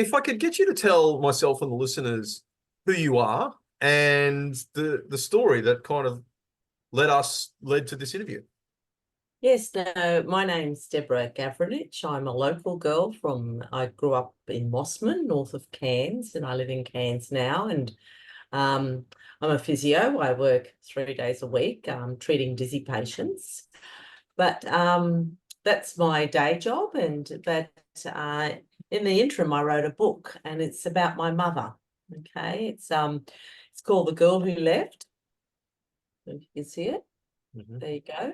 If I could get you to tell myself and the listeners who you are and the story that kind of led to this interview. Yes, no, my name's Deborah Gavranich. I'm a local girl I grew up in Mossman, north of Cairns, and I live in Cairns now. And um, I'm a physio. I work 3 days a week, treating dizzy patients. But that's my day job. But in the interim, I wrote a book, and it's about my mother. Okay, it's called The Girl Who Left. If you can see it, there you go.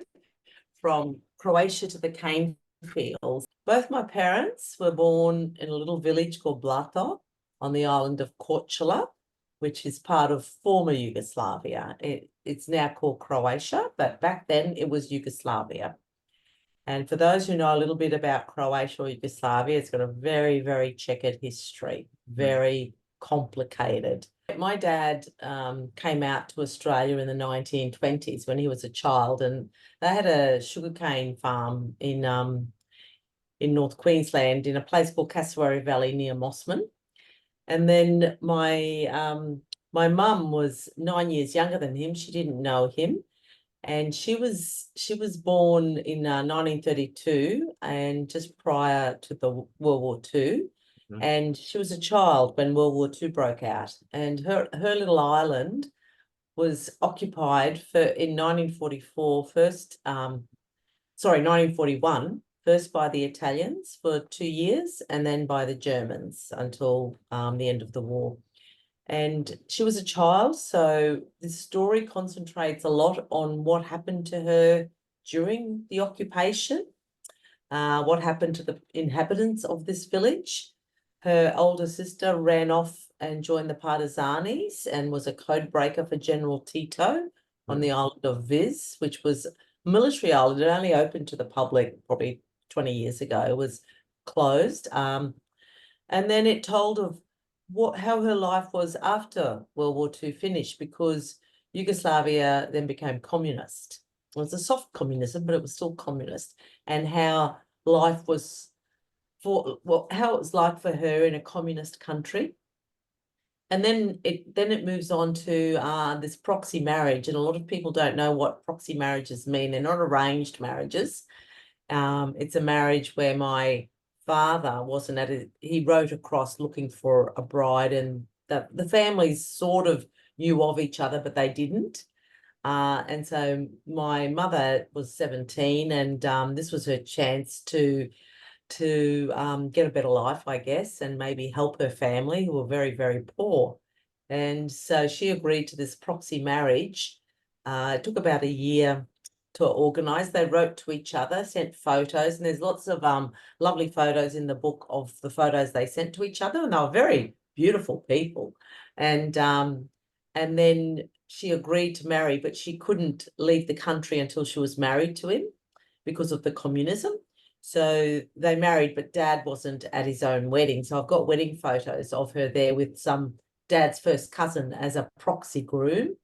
From Croatia to the cane fields. Both my parents were born in a little village called Blato on the island of Korčula, which is part of former Yugoslavia. It's now called Croatia, but back then it was Yugoslavia. And for those who know a little bit about Croatia or Yugoslavia, it's got a very, very checkered history, very complicated. My dad came out to Australia in the 1920s when he was a child, and they had a sugarcane farm in North Queensland in a place called Cassowary Valley near Mossman. And then my mum was 9 years younger than him. She didn't know him. And she was born in 1932 and just prior to the World War II. And she was a child when World War II broke out. And her little island was occupied in 1944 1941, first by the Italians for 2 years and then by the Germans until the end of the war. And she was a child, so this story concentrates a lot on what happened to her during the occupation, what happened to the inhabitants of this village. Her older sister ran off and joined the Partisanis and was a code breaker for General Tito on the island of Vis, which was a military island. It only opened to the public probably 20 years ago. It was closed. And then it told of how her life was after World War II finished, because Yugoslavia then became communist. It was a soft communism, but it was still communist, and how life was how it was like for her in a communist country. And then it moves on to this proxy marriage, and a lot of people don't know what proxy marriages mean. They're not arranged marriages. It's a marriage where my father wasn't at it. He wrote across looking for a bride, and the families sort of knew of each other, but they didn't. And so my mother was 17, and this was her chance to get a better life, I guess, and maybe help her family who were very, very poor. And so she agreed to this proxy marriage. It took about a year to organise. They wrote to each other, sent photos, and there's lots of lovely photos in the book of the photos they sent to each other, and they were very beautiful people. And then she agreed to marry, but she couldn't leave the country until she was married to him because of the communism. So they married, but Dad wasn't at his own wedding. So I've got wedding photos of her there with Dad's first cousin as a proxy groom.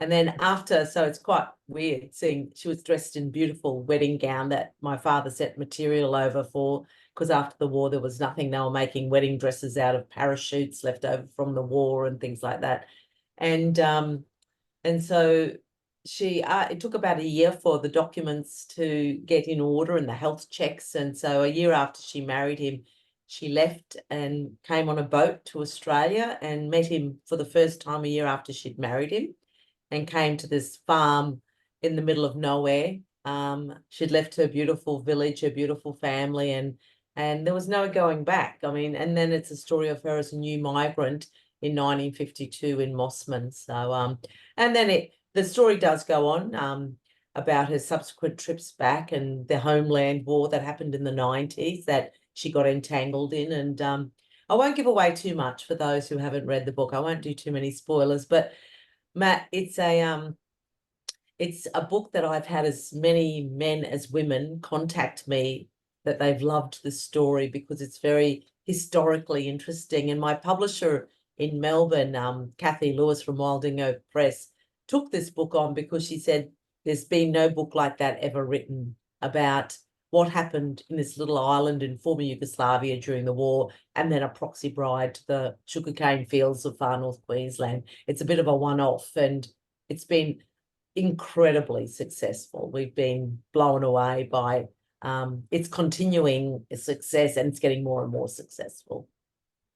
And then so it's quite weird seeing she was dressed in beautiful wedding gown that my father sent material over for, because after the war there was nothing. They were making wedding dresses out of parachutes left over from the war and things like that. And so it took about a year for the documents to get in order and the health checks. And so a year after she married him, she left and came on a boat to Australia and met him for the first time a year after she'd married him, and came to this farm in the middle of nowhere. She'd left her beautiful village, her beautiful family, and there was no going back. I mean, and then it's a story of her as a new migrant in 1952 in Mossman. So, and then the story does go on about her subsequent trips back and the homeland war that happened in the 90s that she got entangled in. And I won't give away too much for those who haven't read the book. I won't do too many spoilers, but Matt, it's a book that I've had as many men as women contact me that they've loved the story because it's very historically interesting. And my publisher in Melbourne, Kathy Lewis from Wilding Oak Press, took this book on because she said there's been no book like that ever written about what happened in this little island in former Yugoslavia during the war, and then a proxy bride to the sugarcane fields of far north Queensland. It's a bit of a one-off, and it's been incredibly successful. We've been blown away by its continuing success, and it's getting more and more successful.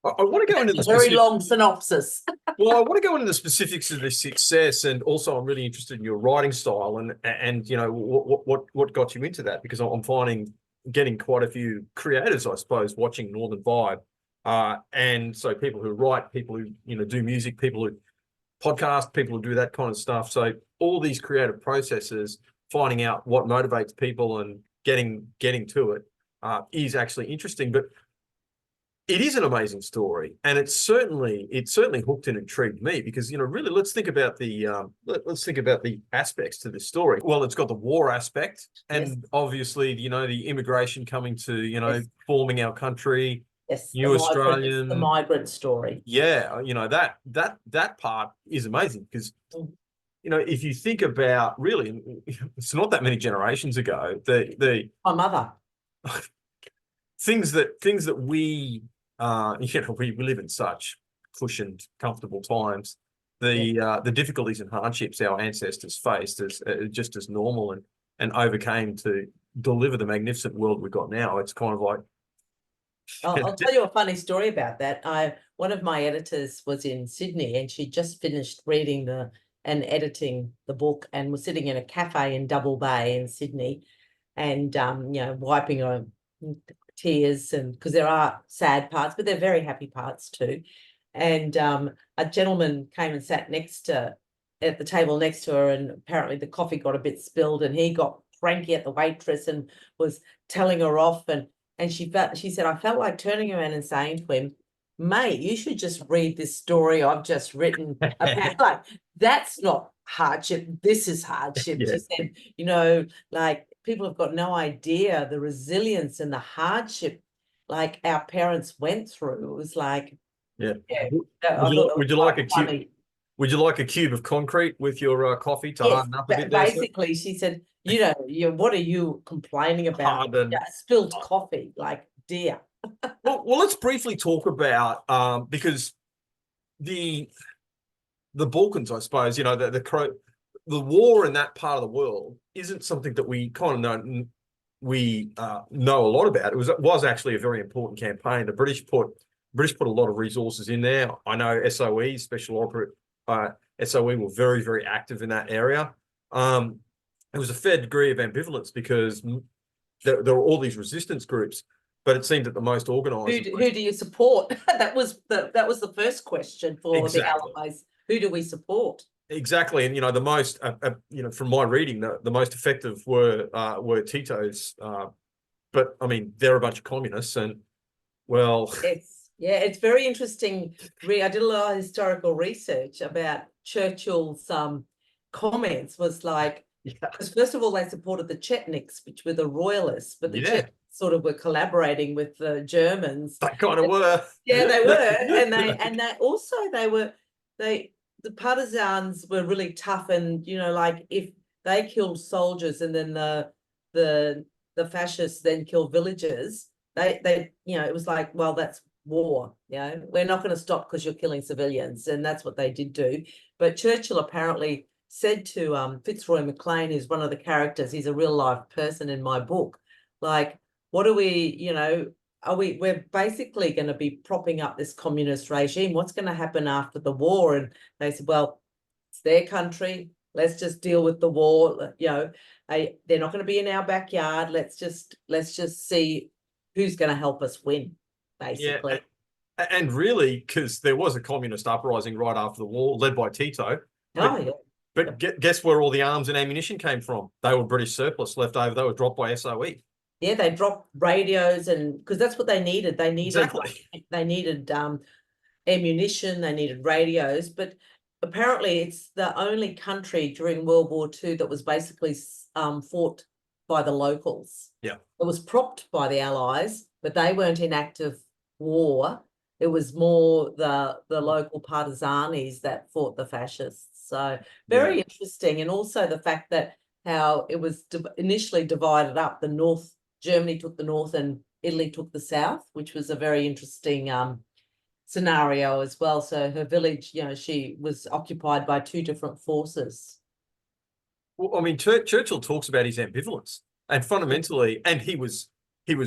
I want to go into the very long synopsis. Well, I want to go into the specifics of the success, and also I'm really interested in your writing style and you know what got you into that, because I'm finding getting quite a few creators, I suppose, watching Northern Vibe, and so people who write, people who do music, people who podcast, people who do that kind of stuff. So all these creative processes, finding out what motivates people and getting to it is actually interesting, but it is an amazing story, and it's certainly hooked and intrigued me, because really let's think about the aspects to this story. Well, it's got the war aspect, and Yes. obviously the immigration coming to Yes. forming our country. Yes, New Australian, the migrant story. Yeah, that part is amazing, because Mm. if you think about, really, it's not that many generations ago, My mother. things that we we live in such cushioned, comfortable times. The difficulties and hardships our ancestors faced as just as normal, and overcame to deliver the magnificent world we've got now. It's kind of like, I'll tell you a funny story about that. One of my editors was in Sydney, and she just finished reading and editing the book, and was sitting in a cafe in Double Bay in Sydney, and wiping her tears, and because there are sad parts, but they're very happy parts too. And a gentleman came and sat at the table next to her, and apparently the coffee got a bit spilled, and he got cranky at the waitress and was telling her off, and she said, I felt like turning around and saying to him, mate, you should just read this story I've just written about. Like, that's not hardship, this is hardship. Yeah. She said, like, people have got no idea the resilience and the hardship like our parents went through. It was like, yeah. would you like a cube? Would you like a cube of concrete with your coffee to harden up a bit there? Basically, she said, what are you complaining about? Spilled coffee, like, dear. Well, let's briefly talk about because the Balkans, I suppose, the war in that part of the world isn't something that we kind of know a lot about. It was actually a very important campaign. The British put a lot of resources in there. I know SOE, Special Operative SOE, were very, very active in that area. There was a fair degree of ambivalence, because there were all these resistance groups, but it seemed that the most organised. Who do you support? That was the first question for the Allies. Who do we support? Exactly, and the most, from my reading, the most effective were Tito's, but I mean they're a bunch of communists, and well, it's very interesting. I did a lot of historical research about Churchill's comments. Was like, because first of all they supported the Chetniks, which were the royalists, but the Chetniks sort of were collaborating with the Germans. They kind of were. Yeah, they were, and the partisans were really tough, and like, if they killed soldiers and then the fascists then killed villagers, they it was like, well, that's war. We're not going to stop because you're killing civilians, and that's what they did do. But Churchill apparently said to Fitzroy McLean, who's one of the characters, he's a real life person in my book, like, what are we, we're basically going to be propping up this communist regime. What's going to happen after the war? And they said, well, it's their country. Let's just deal with the war. They're not going to be in our backyard. Let's just see who's going to help us win, basically. Yeah, and really, because there was a communist uprising right after the war, led by Tito. But guess where all the arms and ammunition came from? They were British surplus left over. They were dropped by SOE. Yeah, they dropped radios, and because that's what they needed. They needed ammunition, they needed radios. But apparently it's the only country during World War II that was basically fought by the locals. Yeah. It was propped by the Allies, but they weren't in active war. It was more the local partisanes that fought the fascists. So very interesting. And also the fact that how it was initially divided up, the North Germany took the north and Italy took the south, which was a very interesting scenario as well. So her village, you know, she was occupied by two different forces. Well, I mean, Churchill talks about his ambivalence, and fundamentally, and he was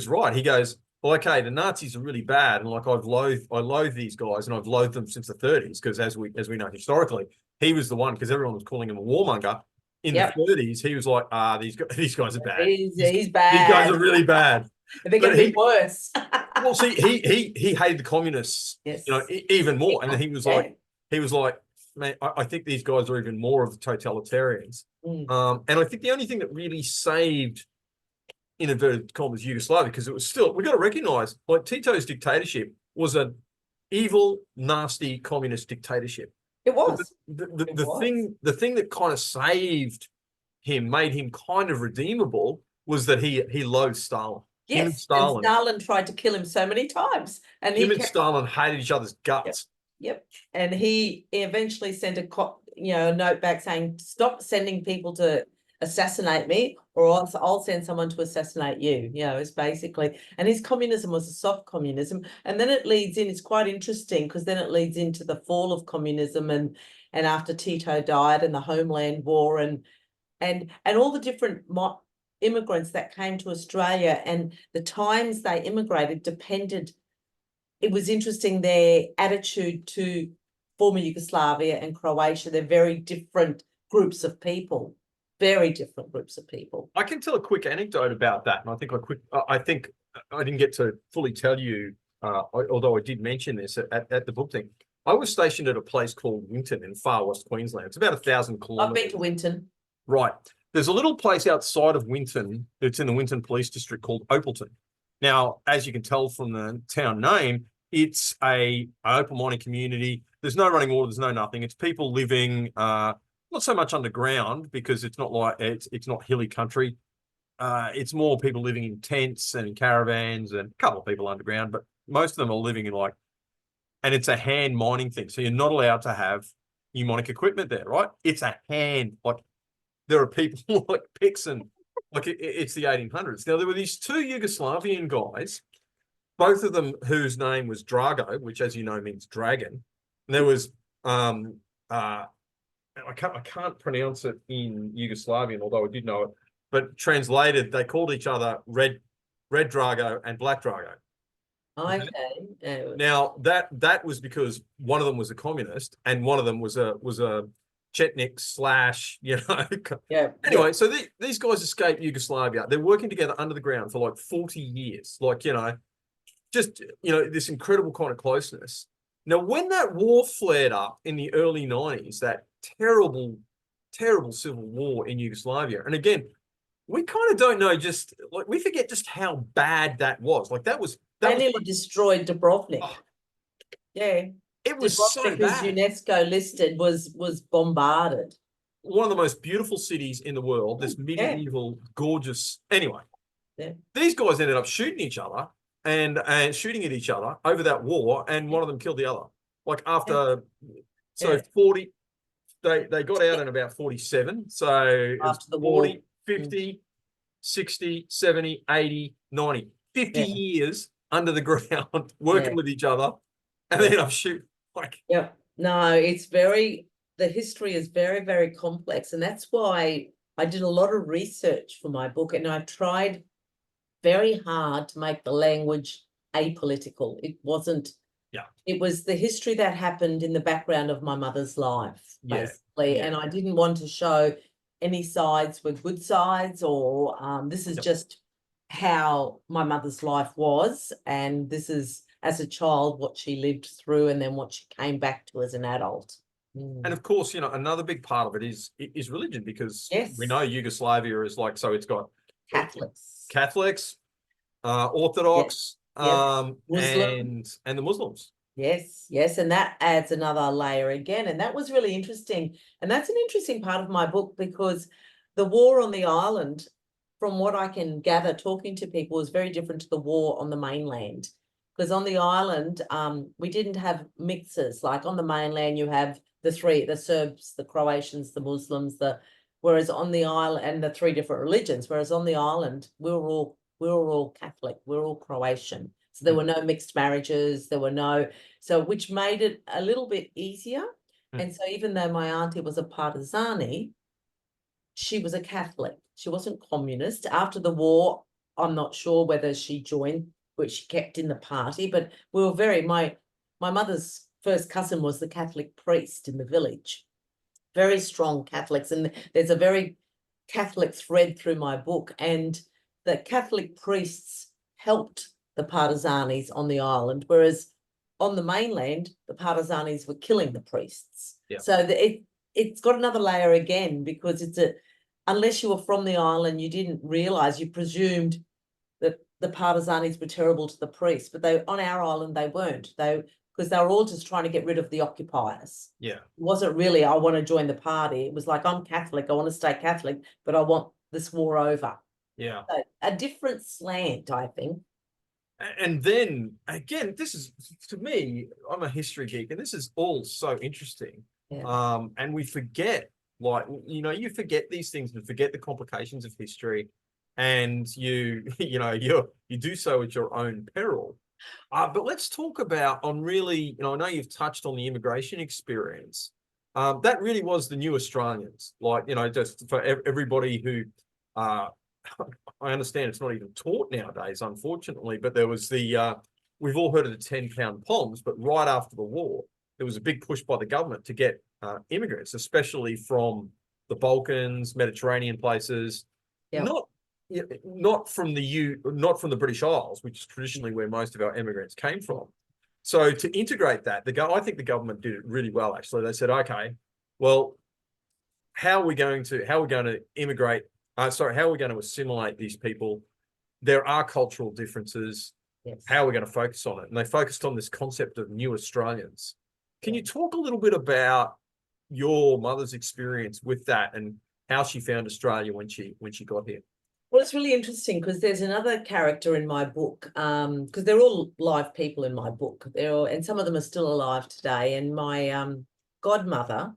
right. He goes, well, okay, the Nazis are really bad, and like I loathe these guys, and I've loathed them since the 30s, because as we know historically, he was the one, because everyone was calling him a warmonger. In the 30s, he was like, these guys are bad. He's bad. These guys are really bad. They're going to be worse. Well, see, he hated the communists, yes, you know, even more, and he was like, man, I think these guys are even more of the totalitarians. And I think the only thing that really saved, in inverted commas, Yugoslavia, because it was still, we got to recognize, like, Tito's dictatorship was an evil, nasty communist dictatorship. It was. The thing that kind of saved him, made him kind of redeemable, was that he loathed Stalin. Yes, and Stalin tried to kill him so many times, and him and Stalin hated each other's guts. Yep. And he eventually sent a note back saying, "Stop sending people to assassinate me, or else I'll send someone to assassinate you." You know, it's basically, and his communism was a soft communism, and then it leads in. It's quite interesting because then it leads into the fall of communism, and after Tito died, and the Homeland War, and all the different immigrants that came to Australia, and the times they immigrated depended. It was interesting, their attitude to former Yugoslavia and Croatia. They're very different groups of people, very different groups of people. I can tell a quick anecdote about that, and I think I didn't get to fully tell you, although I did mention this at the book thing. I was stationed at a place called Winton in far west Queensland. It's about 1,000 kilometres. I've been to Winton. Right. There's a little place outside of Winton. It's in the Winton Police District called Opalton. Now, as you can tell from the town name, it's an open mining community. There's no running water. There's no nothing. It's people living not so much underground, because it's not like it's not hilly country. It's more people living in tents and in caravans, and a couple of people underground, but most of them are living in and it's a hand mining thing. So you're not allowed to have pneumonic equipment there, right? It's a hand, there are people like picks and it's the 1800s. Now, there were these two Yugoslavian guys, both of them whose name was Drago, which, as you know, means dragon. And there was I can't pronounce it in Yugoslavian, although I did know it. But translated, they called each other Red Drago and Black Drago. Okay. Now that was because one of them was a communist and one of them was a Chetnik / Yeah. Anyway, so these guys escaped Yugoslavia. They're working together under the ground for 40 years. This incredible kind of closeness. Now, when that war flared up in the early 90s, that terrible, terrible civil war in Yugoslavia, and again, we kind of don't know, we forget just how bad that was. They nearly destroyed Dubrovnik. Oh, yeah. It was Dubrovnik, so bad. UNESCO listed, was bombarded. One of the most beautiful cities in the world, this medieval, gorgeous. Anyway, these guys ended up shooting each other and shooting at each other over that war, and one of them killed the other. 40, they got out in about 47. So after the 40, war. 50, 60, 70, 80, 90, 50 years under the ground working with each other, and they end up shooting. No, the history is very, very complex, and that's why I did a lot of research for my book, and I tried very hard to make the language apolitical. It wasn't. It was the history that happened in the background of my mother's life, basically, and I didn't want to show any sides were good sides, or this is just how my mother's life was, and this is, as a child, what she lived through, and then what she came back to as an adult. And of course, another big part of it is religion, because we know Yugoslavia is it's got Catholics, Orthodox, and the Muslims. Yes, and that adds another layer again, and that was really interesting. And that's an interesting part of my book, because the war on the island, from what I can gather talking to people, is very different to the war on the mainland. Because on the island, we didn't have mixes. Like on the mainland, you have the Serbs, the Croatians, the Muslims, whereas on the island, and the three different religions, whereas on the island, we were all we were all Catholic, we were all Croatian. So there were no mixed marriages, there were no, so which made it a little bit easier. And so even though my auntie was a Partisani, she was a Catholic. She wasn't communist. After the war, I'm not sure whether she joined, which she kept in the party, but we were very, my mother's first cousin was the Catholic priest in the village. Very strong Catholics. And there's a very Catholic thread through my book. And the Catholic priests helped the Partisanis on the island, whereas on the mainland, the Partisanis were killing the priests. Yeah. So it's got another layer again, because unless you were from the island, you didn't realize, you presumed that the Partisanis were terrible to the priests, but on our island, they weren't. Because they were all just trying to get rid of the occupiers. Yeah. It wasn't really, I want to join the party. It was like, I'm Catholic, I want to stay Catholic, but I want this war over. Yeah. So a different slant, I think. And then again, this is, to me, I'm a history geek, and this is all so interesting. Yeah. And we forget, like, you forget these things and forget the complications of history, and you do so at your own peril. But let's talk about I know you've touched on the immigration experience. That really was the new Australians, like, just for everybody who, I understand it's not even taught nowadays, unfortunately, but there was we've all heard of the 10-pound poms, but right after the war, there was a big push by the government to get immigrants, especially from the Balkans, Mediterranean places, Yeah. not from the British Isles, which is traditionally where most of our immigrants came from. So to integrate that, I think the government did it really well. Actually, they said, okay, well, how are we going to immigrate? How are we going to assimilate these people? There are cultural differences. Yes. How are we going to focus on it? And they focused on this concept of new Australians. Can you talk a little bit about your mother's experience with that and how she found Australia when she got here? Well, it's really interesting because there's another character in my book, because they're all live people in my book. And some of them are still alive today. And my godmother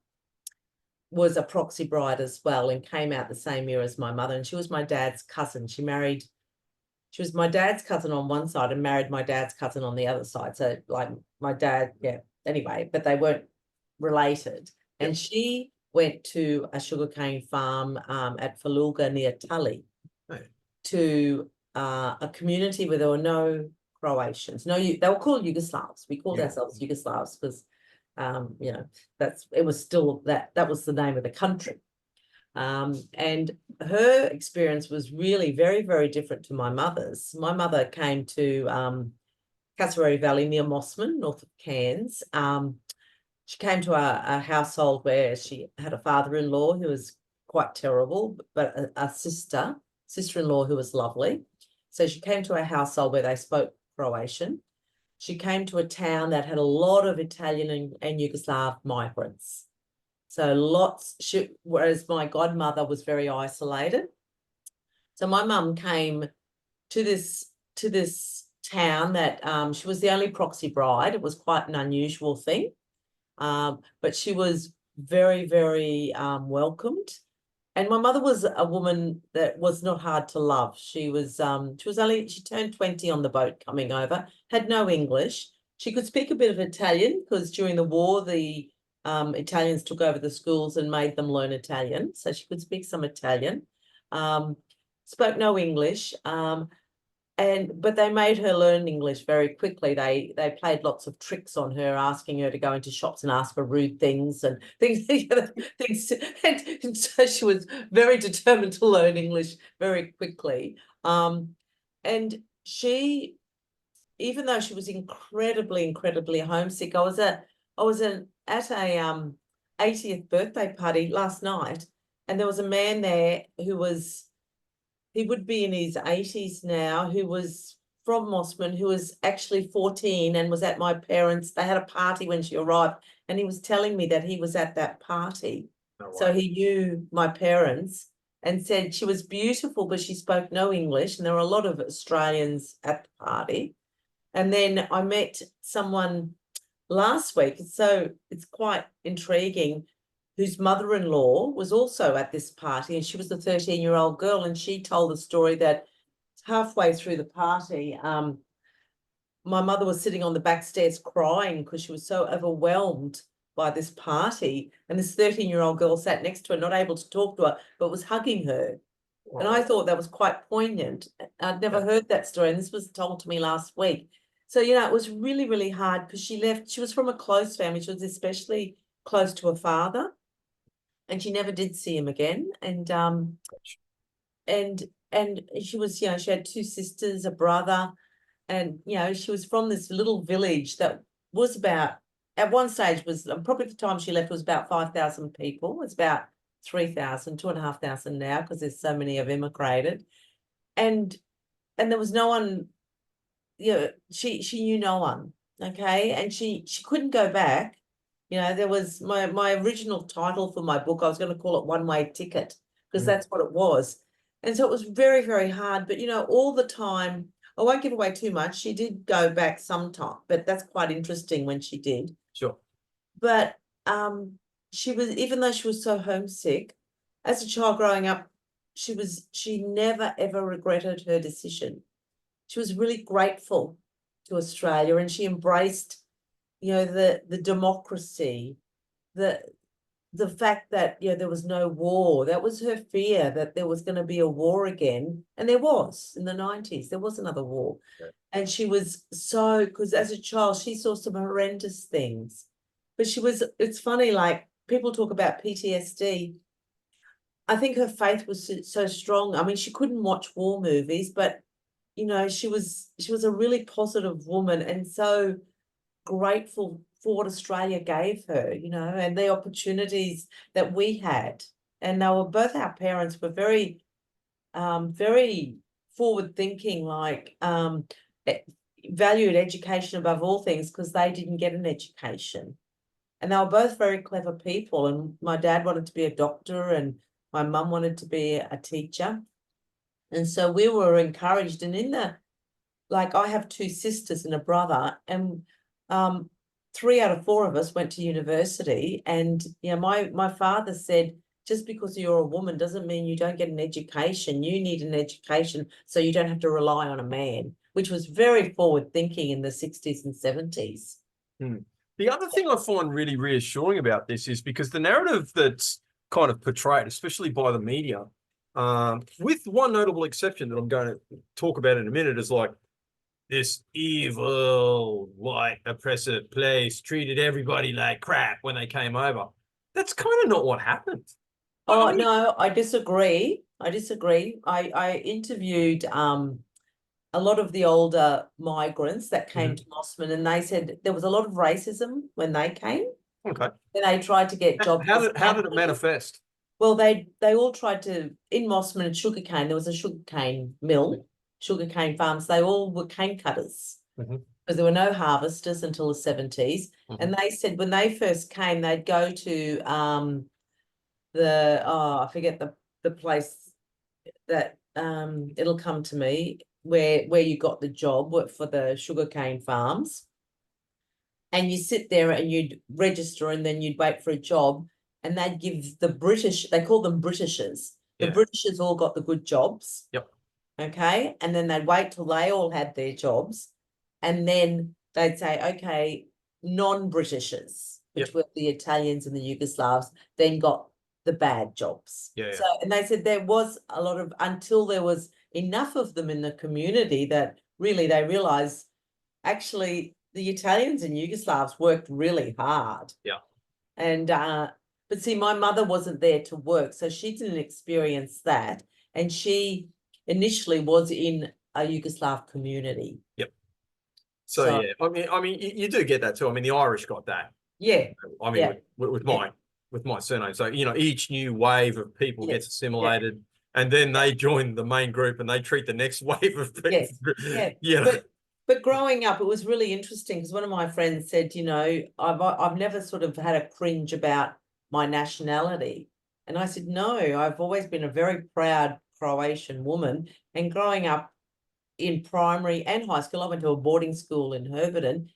was a proxy bride as well and came out the same year as my mother. And she was my dad's cousin. She was my dad's cousin on one side and married my dad's cousin on the other side. So like my dad, yeah, anyway, but they weren't related. And she went to a sugarcane farm at Falulga near Tully to a community where there were no Croatians. They were called Yugoslavs. We called ourselves Yugoslavs because it was still that was the name of the country. And her experience was really very, very different to my mother's. My mother came to Cassowary Valley near Mossman, north of Cairns. She came to a household where she had a father-in-law who was quite terrible, but a sister-in-law who was lovely. So she came to a household where they spoke Croatian. She came to a town that had a lot of Italian and Yugoslav migrants. So whereas my godmother was very isolated. So my mum came to this town that she was the only proxy bride. It was quite an unusual thing. But she was very, very welcomed. And my mother was a woman that was not hard to love. She turned 20 on the boat coming over, had no English. She could speak a bit of Italian because during the war, the Italians took over the schools and made them learn Italian. So she could speak some Italian, spoke no English. But they made her learn English very quickly. They played lots of tricks on her, asking her to go into shops and ask for rude things and things. And so she was very determined to learn English very quickly. And she, even though she was incredibly, incredibly homesick, I was at a 80th birthday party last night, and there was a man there he would be in his 80s now, who was from Mossman, who was actually 14 and was at my parents'. They had a party when she arrived, and he was telling me that he was at that party. Oh, wow. So he knew my parents and said she was beautiful, but she spoke no English. And there were a lot of Australians at the party. And then I met someone last week, so it's quite intriguing, whose mother-in-law was also at this party, and she was a 13-year-old girl, and she told the story that halfway through the party, my mother was sitting on the back stairs crying because she was so overwhelmed by this party. And this 13-year-old girl sat next to her, not able to talk to her, but was hugging her. And I thought that was quite poignant. I'd never heard that story, and this was told to me last week. So, you know, it was really, really hard because she left. She was from a close family. She was especially close to her father, and she never did see him again. And she was, you know, she had two sisters, a brother, and, you know, she was from this little village that was about, at one stage was, probably the time she left was about 5,000 people. It's about 3,000, 2,500 now, because there's so many have immigrated. And there was no one, you know, she knew no one. Okay. And she couldn't go back. You know, there was my original title for my book, I was going to call it One Way Ticket, because that's what it was. And so it was very, very hard. But, you know, all the time, I won't give away too much. She did go back sometime, but that's quite interesting when she did. Sure. But she was, even though she was so homesick, as a child growing up, she never ever regretted her decision. She was really grateful to Australia, and she embraced, you know, the democracy, the fact that, you know, there was no war. That was her fear, that there was going to be a war again. And there was in the 90s, there was another war. Okay. And she was so, because as a child, she saw some horrendous things. But it's funny, like people talk about PTSD. I think her faith was so strong. I mean, she couldn't watch war movies, but, you know, she was a really positive woman, and so grateful for what Australia gave her, you know, and the opportunities that we had. And they were, both our parents were very, very forward thinking, like valued education above all things, because they didn't get an education. And they were both very clever people. And my dad wanted to be a doctor, and my mum wanted to be a teacher. And so we were encouraged. And like, I have two sisters and a brother, and 3 out of 4 of us went to university. And, you know, my father said, just because you're a woman doesn't mean you don't get an education. You need an education so you don't have to rely on a man, which was very forward thinking in the 60s and 70s. The other thing I find really reassuring about this is because the narrative that's kind of portrayed, especially by the media, with one notable exception that I'm going to talk about in a minute, is like this evil, white, oppressive place treated everybody like crap when they came over. That's kind of not what happened. Oh, no, I disagree. I interviewed a lot of the older migrants that came to Mosman, and they said there was a lot of racism when they came. Okay. And they tried to get jobs. How did it manifest? Well, they all tried to, in Mosman and sugarcane, there was a sugarcane mill, sugarcane farms. They all were cane cutters, because there were no harvesters until the 70s. And they said when they first came, they'd go to I forget the place that it'll come to me, where you got the job for the sugarcane farms. And you sit there and you'd register, and then you'd wait for a job, and they'd give the British, they call them Britishers. The Britishers all got the good jobs. Yep. Okay. And then they'd wait till they all had their jobs. And then they'd say, okay, non-Britishers, which were the Italians and the Yugoslavs, then got the bad jobs. So, and they said there was a lot of, until there was enough of them in the community that really they realized actually the Italians and Yugoslavs worked really hard. Yeah. And but see, my mother wasn't there to work, so she didn't experience that. And she initially was in a Yugoslav community. Yep. So yeah, I mean, you do get that too. I mean, the Irish got that. Yeah. I mean, with my surname. So, you know, each new wave of people gets assimilated, and then they join the main group, and they treat the next wave of people. But growing up, it was really interesting, because one of my friends said, you know, I've never sort of had a cringe about my nationality. And I said, no, I've always been a very proud Croatian woman. And growing up in primary and high school, I went to a boarding school in Herberton.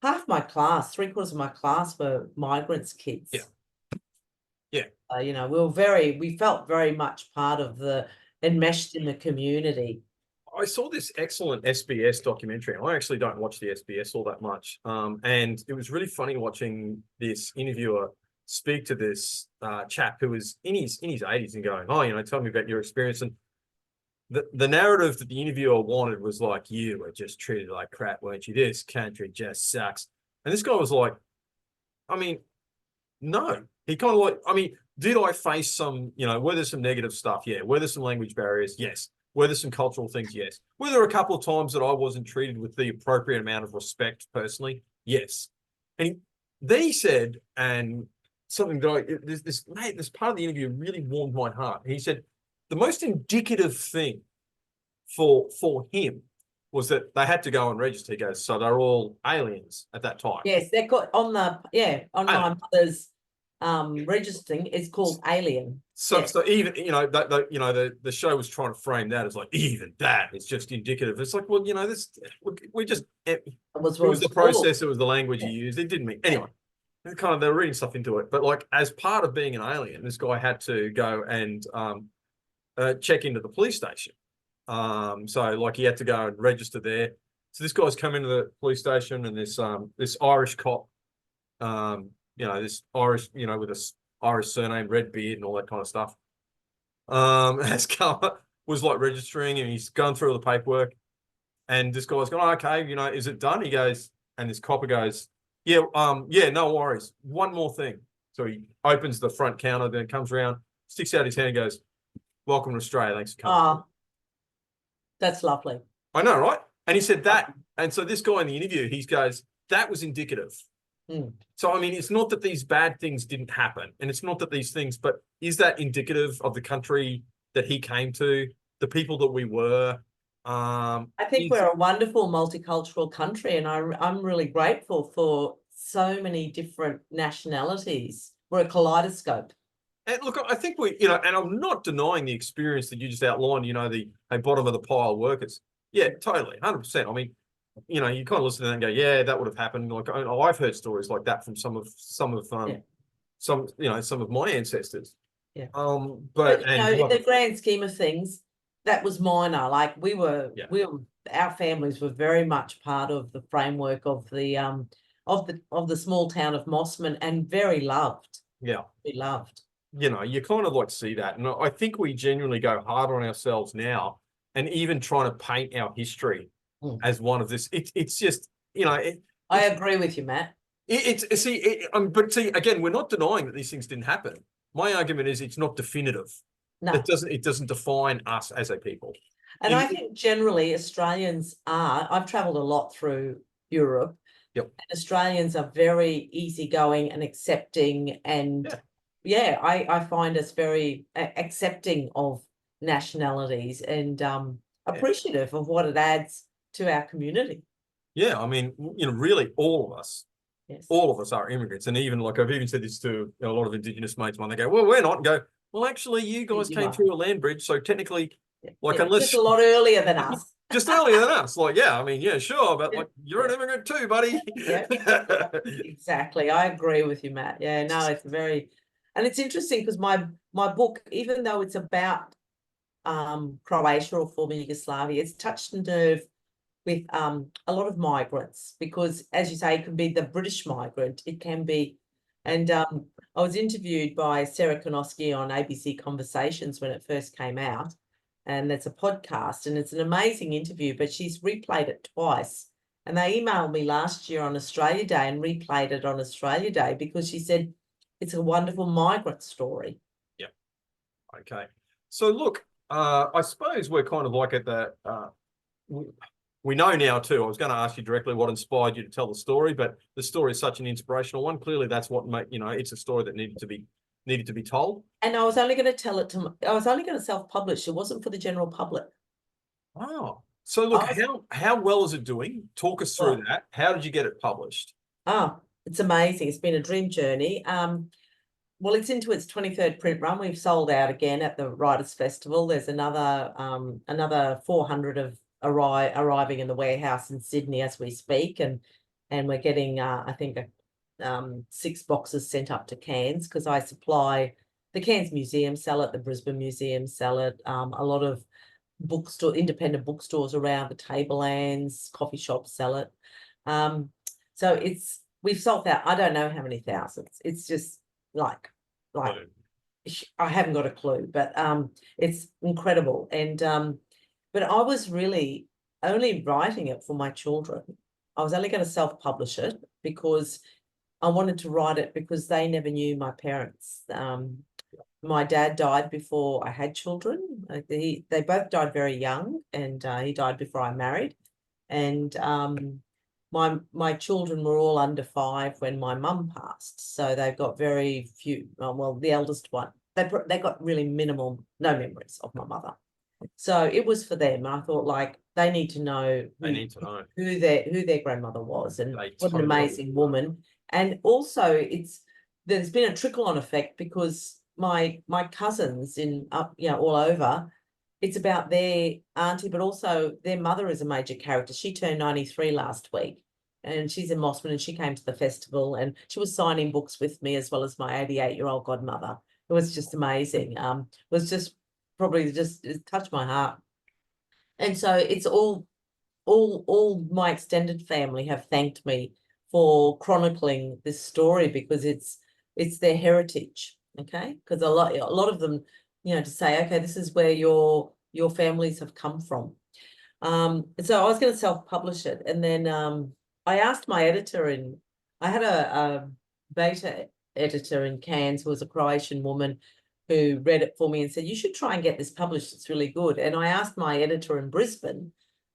Half my class, 3/4 of my class were migrants' kids. You know, we felt very much part of enmeshed in the community. I saw this excellent SBS documentary. I actually don't watch the SBS all that much. And it was really funny watching this interviewer speak to this chap who was in his 80s and going, oh, tell me about your experience. And the narrative that the interviewer wanted was like, you were just treated like crap, weren't you? This country just sucks. And this guy was like, I mean, no. He kind of like, I mean, did I face some, were there some negative stuff? Yeah. Were there some language barriers? Yes. Were there some cultural things? Yes. Were there a couple of times that I wasn't treated with the appropriate amount of respect personally? Yes. And then he said, and something that this part of the interview really warmed my heart. He said, the most indicative thing for him was that they had to go and register. He goes, so they're all aliens at that time. Yes, they're got on my mother's registering, it's called Alien. So, yes. so even the show was trying to frame that as like even that it's just indicative. It's like, well, this we just it was the process, it was the language you used. It didn't mean anyway. Kind of they're reading stuff into it, but like as part of being an alien, this guy had to go and check into the police station. So like he had to go and register there. So this guy's come into the police station, and this Irish cop, this Irish, with a Irish surname, red beard, and all that kind of stuff. Has come was like registering, and he's going through all the paperwork, and this guy's going, oh, okay, is it done? He goes, and this copper goes, yeah, no worries. One more thing. So he opens the front counter, then comes around, sticks out his hand, and goes, welcome to Australia. Thanks for coming. That's lovely. I know, right? And he said that. And so this guy in the interview, he goes, that was indicative. So, I mean, it's not that these bad things didn't happen, and it's not that these things, but is that indicative of the country that he came to, the people that we were? I think we're a wonderful multicultural country, and I'm really grateful for so many different nationalities. We're a kaleidoscope. And look, I think and I'm not denying the experience that you just outlined, the bottom of the pile workers. Yeah, totally, 100%. I mean, you kind of listen to that and go, yeah, that would have happened. Like I've heard stories like that from some of my ancestors. Yeah. But in the grand scheme of things, that was minor. Like our families were very much part of the framework of the small town of Mossman, and very loved. Yeah. We loved. You kind of like see that. And I think we genuinely go hard on ourselves now, and even trying to paint our history as one of this. It's just, I agree with you, Matt. But see, again, we're not denying that these things didn't happen. My argument is it's not definitive. No. It doesn't define us as a people. And I think generally Australians I've traveled a lot through Europe. Yep. And Australians are very easygoing and accepting, and I find us very accepting of nationalities, and appreciative of what it adds to our community. Yeah, I mean, really, all of us are immigrants, and even like I've even said this to a lot of Indigenous mates when they go, "Well, we're not," and go, "Well, actually, you guys came through a land bridge, so technically, unless just a lot earlier than us." Just earlier than us. Like, yeah, I mean, yeah, sure, but like you're an immigrant too, buddy. Exactly. I agree with you, Matt. Yeah, no, it's and it's interesting because my book, even though it's about Croatia or former Yugoslavia, it's touched a nerve with a lot of migrants, because as you say, it can be the British migrant, it can be, and I was interviewed by Sarah Konoski on ABC Conversations when it first came out, and that's a podcast, and it's an amazing interview, but she's replayed it twice, and they emailed me last year on Australia Day and replayed it on Australia Day because she said it's a wonderful migrant story. Yeah. Okay. So look, I suppose we're kind of like at the we know now too. I was going to ask you directly what inspired you to tell the story, but the story is such an inspirational one. Clearly, that's what it's a story that needed to be told. And I was only going to tell it I was only going to self-publish. It wasn't for the general public. Oh, so look, how well is it doing? Talk us through that. How did you get it published? Oh, it's amazing. It's been a dream journey. Well, it's into its 23rd print run. We've sold out again at the Writers' Festival. There's another 400 of arriving in the warehouse in Sydney as we speak, and we're getting I think 6 boxes sent up to Cairns, because I supply the Cairns Museum, sell it, the Brisbane Museum sell it, a lot of bookstore, independent bookstores around the tablelands, coffee shops sell it. So we've sold out, I don't know how many thousands. It's just like I haven't got a clue, but it's incredible. And but I was really only writing it for my children. I was only going to self-publish it because I wanted to write it because they never knew my parents. My dad died before I had children. They both died very young, and he died before I married. And my children were all under 5 when my mum passed, so they've got very few. Well, the eldest one, they got really minimal, no memories of my mother. So it was for them. I thought, like, they need to know who their grandmother was, and what an amazing woman. And also, there's been a trickle-on effect because my cousins all over, it's about their auntie, but also their mother is a major character. She turned 93 last week, and she's in Mossman, and she came to the festival, and she was signing books with me as well as my 88-year-old godmother. It was just amazing. It was just probably just it touched my heart. And so it's all my extended family have thanked me for chronicling this story because it's their heritage. Okay, because a lot of them, to say, okay, this is where your families have come from. So I was going to self-publish it, and then I asked my editor, and I had a beta editor in Cairns who was a Croatian woman who read it for me and said, you should try and get this published. It's really good. And I asked my editor in Brisbane,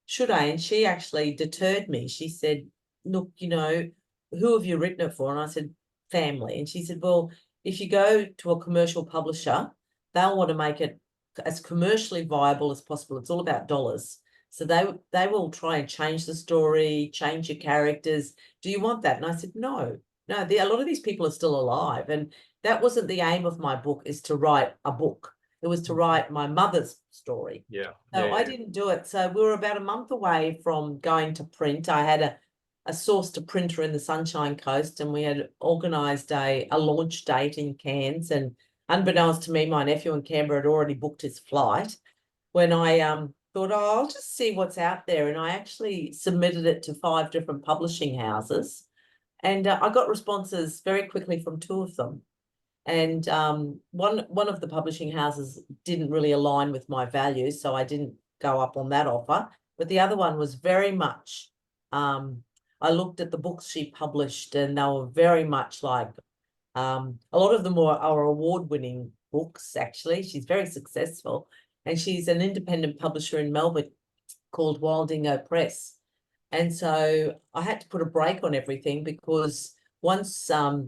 should I? And she actually deterred me. She said, look, who have you written it for? And I said, family. And she said, well, if you go to a commercial publisher, they'll want to make it as commercially viable as possible. It's all about dollars. So they will try and change the story, change your characters. Do you want that? And I said, no, a lot of these people are still alive. And that wasn't the aim of my book, is to write a book. It was to write my mother's story. Yeah. So I didn't do it. So we were about a month away from going to print. I had a source to printer in the Sunshine Coast, and we had organised a launch date in Cairns. And unbeknownst to me, my nephew in Canberra had already booked his flight. When I thought, I'll just see what's out there. And I actually submitted it to 5 different publishing houses. And I got responses very quickly from 2 of them. And one of the publishing houses didn't really align with my values, so I didn't go up on that offer. But the other one was very much, I looked at the books she published, and they were very much like, a lot of them are award-winning books, actually. She's very successful, and she's an independent publisher in Melbourne called Wildingo Press. And so I had to put a break on everything because once I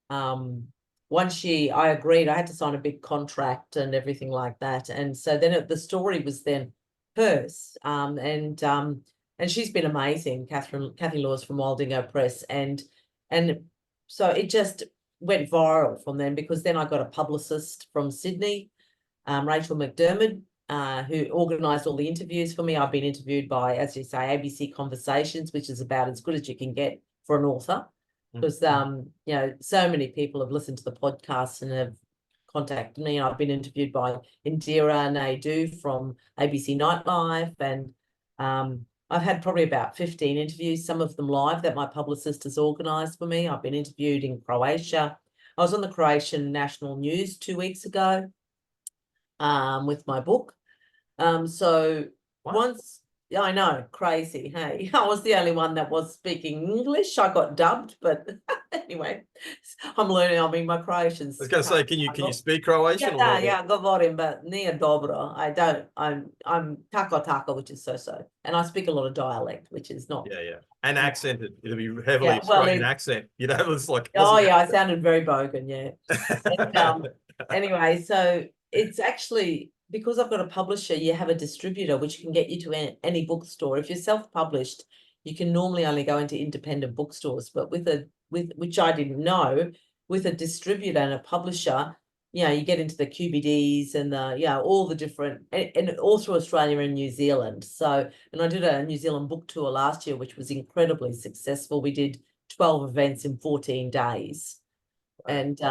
agreed, I had to sign a big contract and everything like that. And so then the story was then hers. And she's been amazing, Kathy Laws from Wildingo Press. And so it just went viral from then, because then I got a publicist from Sydney, Rachel McDermott, who organised all the interviews for me. I've been interviewed by, as you say, ABC Conversations, which is about as good as you can get for an author. Because so many people have listened to the podcast and have contacted me. I've been interviewed by Indira Naidu from ABC Nightlife, and I've had probably about 15 interviews, some of them live, that my publicist has organised for me. I've been interviewed in Croatia. I was on the Croatian national news 2 weeks ago with my book. So once. Yeah, I know, crazy, hey. I was the only one that was speaking English. I got dubbed, but anyway, I'm learning. I mean, my Croatian's. I was going to say, can you speak Croatian? Yeah, govorim, but nije dobro. I don't. I'm tako, which is so, and I speak a lot of dialect, which is not. Yeah, and accented. It'll be heavily Australian accent. It's like. Oh yeah, I sounded very bogan. Yeah. And, anyway, so it's actually, because I've got a publisher, you have a distributor, which can get you to any bookstore. If you're self-published, you can normally only go into independent bookstores, but with which I didn't know, with a distributor and a publisher, you get into the QBDs and all the different, and all through Australia and New Zealand. So, and I did a New Zealand book tour last year, which was incredibly successful. We did 12 events in 14 days. And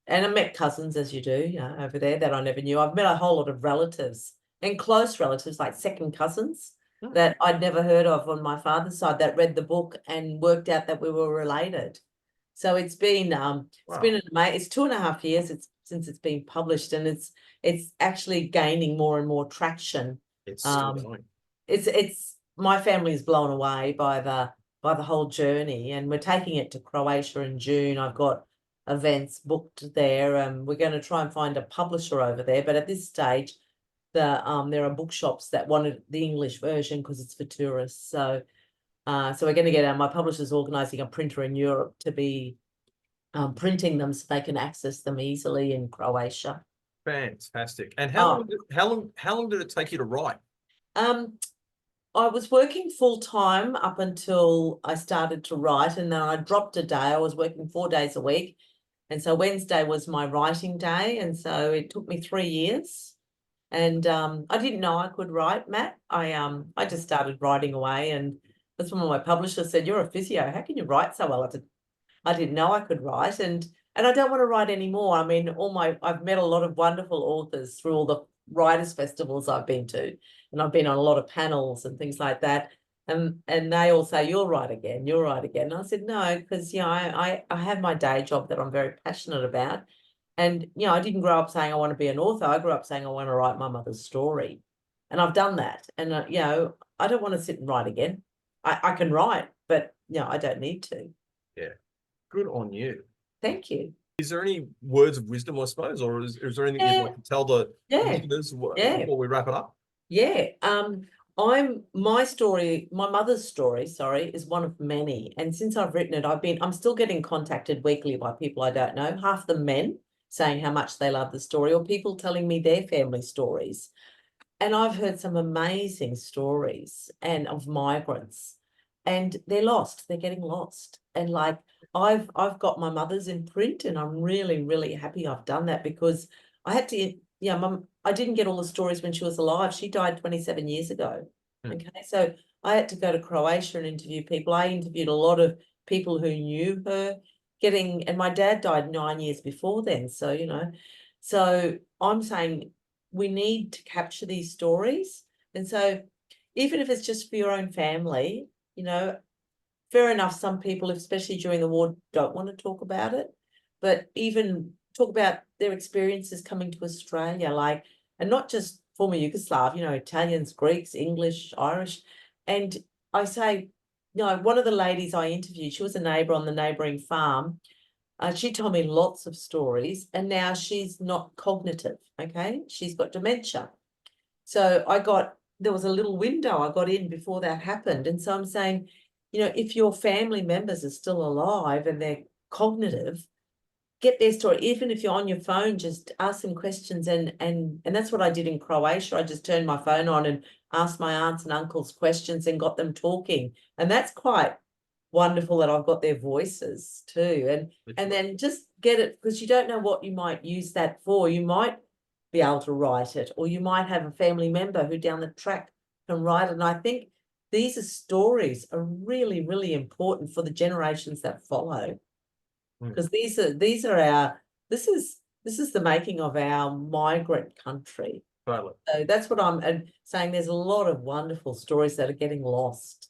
and I met cousins, as you do, over there that I never knew. I've met a whole lot of relatives and close relatives, like second cousins Hmm. that I'd never heard of on my father's side, that read the book and worked out that we were related. So it's been Wow. an amazing, it's 2.5 years since it's been published, and it's actually gaining more and more traction. It's still Um, going. it's my family is blown away by the whole journey, and we're taking it to Croatia in June. I've got events booked there, and we're going to try and find a publisher over there. But at this stage, there are bookshops that wanted the English version because it's for tourists. So we're going to get my publisher's organising a printer in Europe to be printing them so they can access them easily in Croatia. Fantastic. And Oh. how long did it take you to write? I was working full time up until I started to write, and then I dropped a day. I was working 4 days a week. And so Wednesday was my writing day. And so it took me 3 years. And I didn't know I could write, Matt. I just started writing away, and that's when my publisher said, "You're a physio. How can you write so well?" I didn't know I could write, and I don't want to write anymore. I mean, I've met a lot of wonderful authors through all the writers' festivals I've been to, and I've been on a lot of panels and things like that. And they all say, "You'll write again, you'll write again." And I said, "No, because I have my day job that I'm very passionate about. And I didn't grow up saying I want to be an author. I grew up saying I want to write my mother's story. And I've done that. And I don't want to sit and write again. I can write, but I don't need to." Yeah. Good on you. Thank you. Is there any words of wisdom, I suppose, or is there anything you'd like to tell the Yeah. listeners Yeah. before we wrap it up? Yeah. My mother's story, sorry, is one of many. And since I've written it, I'm still getting contacted weekly by people I don't know, half them men saying how much they love the story, or people telling me their family stories. And I've heard some amazing stories and of migrants, and they're lost. They're getting lost. And like I've got my mother's in print, and I'm really, really happy I've done that, because I had to, I didn't get all the stories when she was alive. She died 27 years ago. Hmm. Okay. So I had to go to Croatia and interview people. I interviewed a lot of people who knew her, and my dad died 9 years before then. So, so I'm saying we need to capture these stories. And so even if it's just for your own family, fair enough, some people, especially during the war, don't want to talk about it, but even talk about their experiences coming to Australia, and not just former Yugoslav, Italians, Greeks, English, Irish. And I say, one of the ladies I interviewed, she was a neighbour on the neighbouring farm. She told me lots of stories, and now she's not cognitive, okay? She's got dementia. So there was a little window I got in before that happened. And so I'm saying, if your family members are still alive and they're cognitive, get their story. Even if you're on your phone, just ask them questions. And that's what I did in Croatia. I just turned my phone on and asked my aunts and uncles questions and got them talking. And that's quite wonderful that I've got their voices too. And then just get it, because you don't know what you might use that for. You might be able to write it, or you might have a family member who down the track can write it. And I think these stories are really, really important for the generations that follow, because this is the making of our migrant country. Totally. So that's what I'm saying. There's a lot of wonderful stories that are getting lost.